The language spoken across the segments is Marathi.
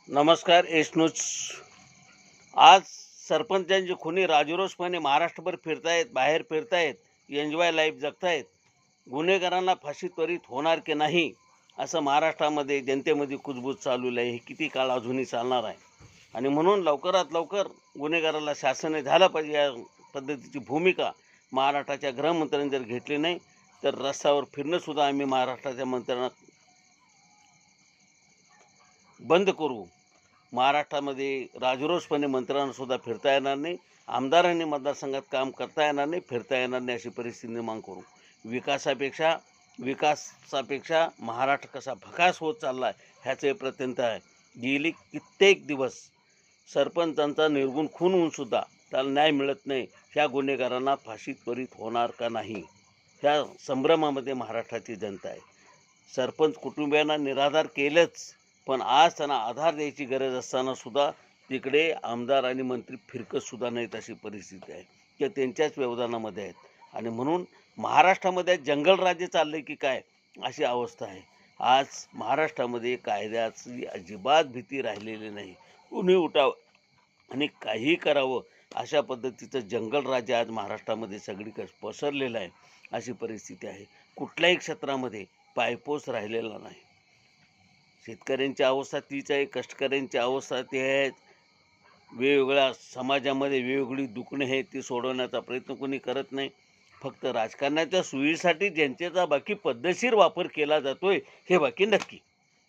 नमस्कार एस न्यूज. आज सरपंचांची खुनी राजरोसपणे महाराष्ट्रभर फिरतायत, बाहेर फिरतायत, एन्जॉय लाईफ जगतायत. गुन्हेगारांना फाशी त्वरित होणार की नाही असं महाराष्ट्रामध्ये जनतेमध्ये कुजबूज चालू आहे. हे किती काळ अजूनही चालणार आहे आणि म्हणून लवकरात लवकर गुन्हेगाराला शासनाने झालं पाहिजे. या पद्धतीची भूमिका महाराष्ट्राच्या गृहमंत्र्यांनी जर घेतली नाही तर रस्त्यावर फिरणंसुद्धा आम्ही महाराष्ट्राच्या मंत्र्यांना बंद करू. महाराष्ट्रामध्ये राजरोसपणे मंत्र्यांनासुद्धा फिरता येणार नाही, आमदारांनी मतदारसंघात काम करता येणार नाही, फिरता येणार नाही, अशी परिस्थिती निर्माण करू. विकासापेक्षा महाराष्ट्र कसा भकास होत चालला आहे ह्याचं हे प्रत्यंत आहे. गेली कित्येक दिवस सरपंचांचा निर्गुण खून होऊनसुद्धा त्याला न्याय मिळत नाही. ह्या गुन्हेगारांना फाशी त्वरित होणार का नाही ह्या संभ्रमामध्ये महाराष्ट्राची जनता आहे. सरपंच कुटुंबियांना निराधार केलंच, पण आज त्यांना आधार द्यायची गरज असतानासुद्धा तिकडे आमदार आणि मंत्री फिरकतसुद्धा नाहीत अशी परिस्थिती आहे. ते त्यांच्याच व्यवधानामध्ये आहेत आणि म्हणून महाराष्ट्रामध्ये जंगल राज्य चाललं की काय अशी अवस्था आहे. आज महाराष्ट्रामध्ये कायद्याची अजिबात भीती राहिलेली नाही. कुणी उठावं आणि काही करावं अशा पद्धतीचं जंगल राज्य आज महाराष्ट्रामध्ये सगळीकडे पसरलेलं आहे अशी परिस्थिती आहे. कुठल्याही क्षेत्रामध्ये पायपोस राहिलेला नाही. शेतकऱ्यांची अवस्था तीच आहे, कष्टकऱ्यांची अवस्था ती आहे. वेगवेगळ्या समाजामध्ये वेगवेगळी दुखणे आहेत, ती सोडवण्याचा प्रयत्न कोणी करत नाही. फक्त राजकारणाच्या सोयीसाठी जनतेचा बाकी पद्धतशीर वापर केला जातोय हे बाकी नक्की.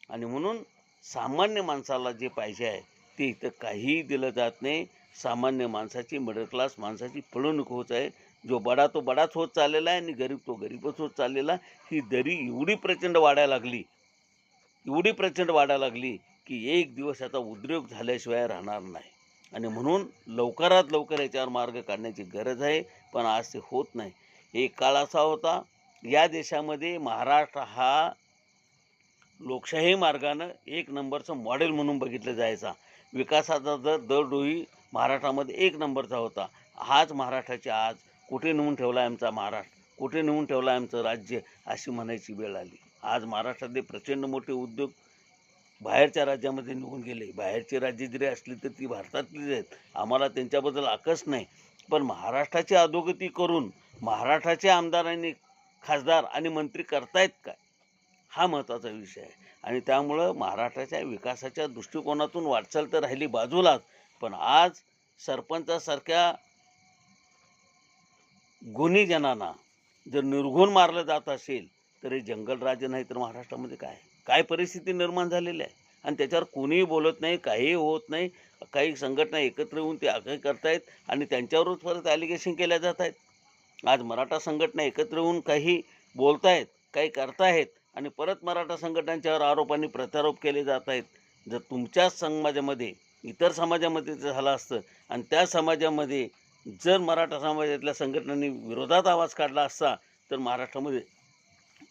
आणि म्हणून सामान्य माणसाला जे पाहिजे आहे ते इथं काहीही दिलं जात नाही. सामान्य माणसाची, मिडल क्लास माणसाची फळवणूक होत आहे. जो बडा तो बडाच होत चाललेला आहे आणि गरीब तो गरीबच होत चाललेला. ही दरी एवढी प्रचंड वाढायला लागली की एक दिवस याचा उद्रेक झाल्याशिवाय राहणार नाही. आणि म्हणून लवकरात लवकर याच्यावर मार्ग काढण्याची गरज आहे, पण आज ते होत नाही. एक काळ असा होता या देशामध्ये महाराष्ट्र हा लोकशाही मार्गानं एक नंबरचं मॉडेल म्हणून बघितलं जायचा. विकासाचा दरडोई महाराष्ट्रामध्ये एक नंबरचा होता. हाच महाराष्ट्राची आज कुठे नेऊन ठेवला आहे आमचा महाराष्ट्र, कुठे नेऊन ठेवला आहे आमचं राज्य अशी म्हणायची वेळ आली. आज महाराष्ट्रातले प्रचंड मोठे उद्योग बाहेरच्या राज्यामध्ये निघून गेले. बाहेरची राज्य जरी असली तर ती भारतातलीच आहेत, आम्हाला त्यांच्याबद्दल आकस नाही. पण महाराष्ट्राची अधोगती करून महाराष्ट्राचे आमदारांनी, खासदार आणि मंत्री करतायत काय हा महत्त्वाचा विषय आहे. आणि त्यामुळं महाराष्ट्राच्या विकासाच्या दृष्टिकोनातून वाटचाल तर राहिली बाजूलाच, पण आज सरपंचासारख्या गुन्हेजनांना जर निर्घुण मारलं जात असेल तर हे जंगल राज्य नाही तर महाराष्ट्रामध्ये काय परिस्थिती निर्माण झालेली आहे. आणि त्याच्यावर कोणीही बोलत नाही, काहीही होत नाही. काही संघटना एकत्र येऊन ते आग्रह करतायत आणि त्यांच्यावरच परत ॲलिगेशन केल्या जात आहेत. आज मराठा संघटना एकत्र येऊन काही बोलतायत, काही करतायत आणि परत मराठा संघटनांच्यावर आरोप आणि प्रत्यारोप केले जात आहेत. जर तुमच्याच समाजामध्ये इतर समाजामध्ये जर झालं असतं आणि त्या समाजामध्ये जर मराठा समाजातल्या संघटनांनी विरोधात आवाज काढला असता तर महाराष्ट्रामध्ये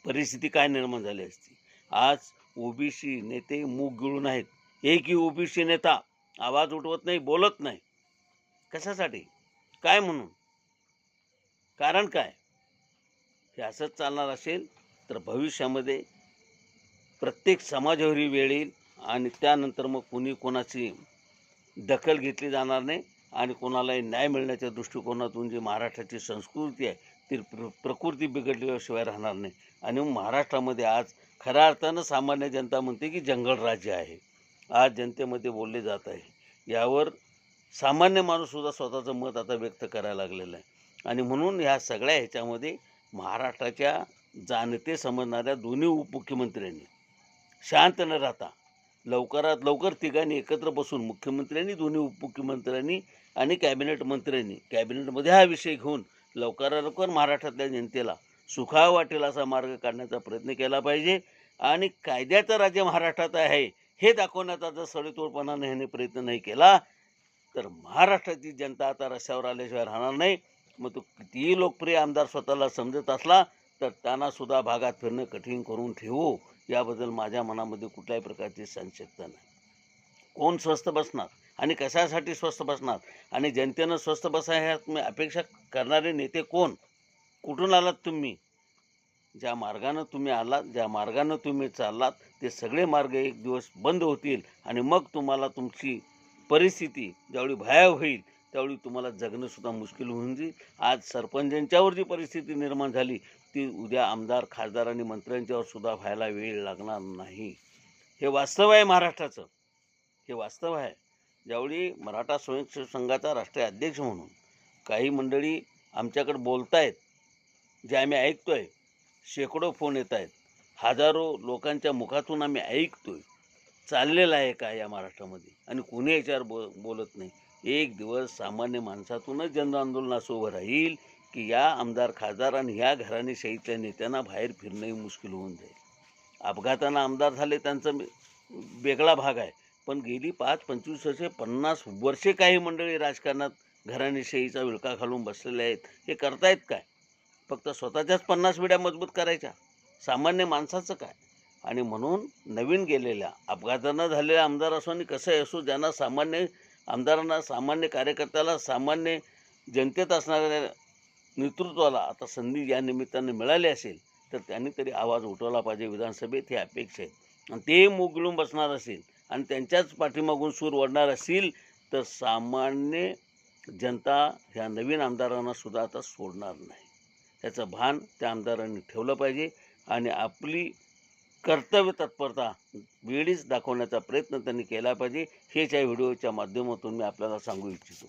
परिस्थिती काय निर्माण झाली असती. आज ओबीसी नेते मूग गिळून आहेत. एकही ओबीसी नेता आवाज उठवत नाही, बोलत नाही. कशासाठी, काय म्हणून, कारण काय? हे असंच चालणार असेल तर भविष्यामध्ये प्रत्येक समाजावरही वेळ येईल आणि त्यानंतर मग कोणी कोणाची दखल घेतली जाणार नाही आणि कोणालाही न्याय मिळण्याच्या दृष्टिकोनातून जी महाराष्ट्राची संस्कृती आहे ती प्रकृती बिघडल्याशिवाय राहणार नाही. आणि महाराष्ट्रामध्ये आज खऱ्या अर्थानं सामान्य जनता म्हणते की जंगल राज्य आहे. आज जनतेमध्ये बोलले जात आहे. यावर सामान्य माणूससुद्धा स्वतःचं मत आता व्यक्त करायला लागलेलं आहे. आणि म्हणून ह्या सगळ्या ह्याच्यामध्ये महाराष्ट्राच्या जाणते समजणाऱ्या दोन्ही उपमुख्यमंत्र्यांनी शांत न राहता लवकरात लवकर तिघांनी एकत्र बसून, मुख्यमंत्र्यांनी, दोन्ही उपमुख्यमंत्र्यांनी आणि कॅबिनेट मंत्र्यांनी कॅबिनेटमध्ये हा विषय घेऊन लवकरात लवकर महाराष्ट्रातल्या जनतेला सुखावं वाटेल असा मार्ग काढण्याचा प्रयत्न केला पाहिजे. आणि कायद्याचं राज्य महाराष्ट्रात आहे हे दाखवण्याचा जर सडेतोडपणाने ह्याने प्रयत्न नाही केला तर महाराष्ट्राची जनता आता रस्त्यावर आल्याशिवाय राहणार नाही. मग तो कितीही लोकप्रिय आमदार स्वतःला समजत असला तर त्यांनासुद्धा भागात फिरणं कठीण करून ठेवू याबद्दल माझ्या मनामध्ये कुठल्याही प्रकारची संशयता नाही. कोण स्वस्त बसणार आणि कशासाठी स्वस्त बसणार आणि जनतेनं स्वस्त बसा ह्या अपेक्षा करणारे नेते कोण? कुठून आलात तुम्ही? ज्या मार्गानं तुम्ही आलात, ज्या मार्गानं तुम्ही चाललात, ते सगळे मार्ग एक दिवस बंद होतील आणि मग तुम्हाला तुमची परिस्थिती ज्यावेळी भयावह होईल, त्यावेळी तुम्हाला जगणंसुद्धा मुश्कील होऊन जाईल. आज सरपंचांच्यावर जी परिस्थिती निर्माण झाली, ती उद्या आमदार, खासदार आणि मंत्र्यांच्यावर सुद्धा व्हायला वेळ लागणार नाही. हे वास्तव आहे महाराष्ट्राचं. हे वास्तव आहे. ज्यावेळी मराठा स्वयंसेवक संघाचा राष्ट्रीय अध्यक्ष म्हणून काही मंडळी आमच्याकडे बोलतायत, जे आम्ही ऐकतोय. शेकडो फोन येत आहेत. हजारो लोकांच्या मुखातून आम्ही ऐकतोय. चाललेलं आहे काय या महाराष्ट्रामध्ये आणि कोणी याच्यावर बोलत नाही. एक दिवस सामान्य माणसातूनच जनआंदोलन असं उभं राहील की या आमदार, खासदार आणि ह्या घराणेशाहीतल्या नेत्यांना बाहेर फिरणंही मुश्कील होऊन जाईल. अपघातानं आमदार झाले त्यांचा वेगळा भाग आहे. पण गेली 5, 25 वर्षे, 50 वर्षे काही मंडळी राजकारणात घराणेशाहीचा विळखा घालून बसलेले आहेत. हे करतायत काय? फक्त स्वतःच्याच 50 विड्या मजबूत करायच्या. सामान्य माणसाचं काय? आणि म्हणून नवीन गेलेल्या अपघातानं झालेल्या आमदार असो आणि कसंही असो, ज्यांना सामान्य आमदारांना, सामान्य कार्यकर्त्याला, सामान्य जनतेत असणाऱ्या नेतृत्वाला आता संधी या निमित्तानं मिळाली असेल, तर त्यांनी तरी आवाज उठवला पाहिजे विधानसभेत, ही अपेक्षा आहे. आणि ते मुगलून बसणार असेल आणि त्यांच्याच पाठीमागून सूर ओढणार असतील, तर सामान्य जनता ह्या नवीन आमदारांना सुद्धा आता सोडणार नाही. याचं भान त्या आमदारांनी ठेवलं पाहिजे आणि आपली कर्तव्य तत्परता वेळीच दाखवण्याचा प्रयत्न त्यांनी केला पाहिजे. हेच या व्हिडिओच्या माध्यमातून मी आपल्याला सांगू इच्छितो.